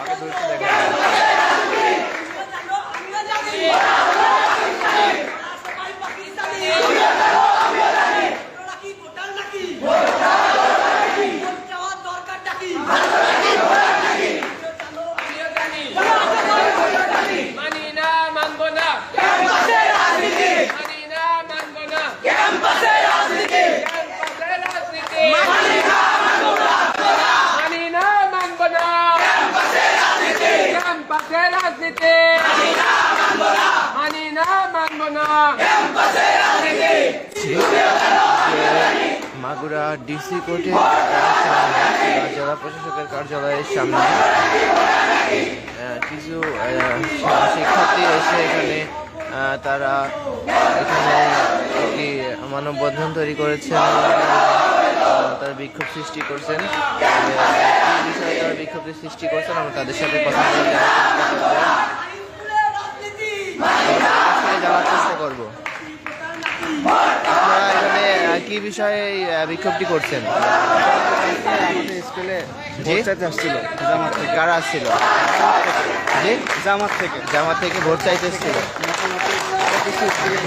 আগে ধরতে দেখা মানি না মানব না মানি না মানব না মানি না মানব না ক্যাম্পাসে রাজনীতি মানি না মানব না মাগুরা ডিসি কোর্টের জেলা প্রশাসকের কার্যালয়ের সামনে কিছু শিক্ষার্থী এসে এখানে তারা এখানে একটি মানববন্ধন তৈরি করেছেন, তারা বিক্ষোভ সৃষ্টি করছেন। এই বিষয়ে তারা বিক্ষোভ সৃষ্টি করছেন, আমরা তাদের সাথে কথা বলে জানার চেষ্টা করবো। আপনারা এখানে কি বিষয়ে বিক্ষোভটি করছেন? আমাদের স্কুলে ভোট চাইতে আসছিল জামাত থেকে। কারা আসছিল? জি, জামাত থেকে ভোট চাইতে এসেছিল। মোটামুটি কিছু স্কুলে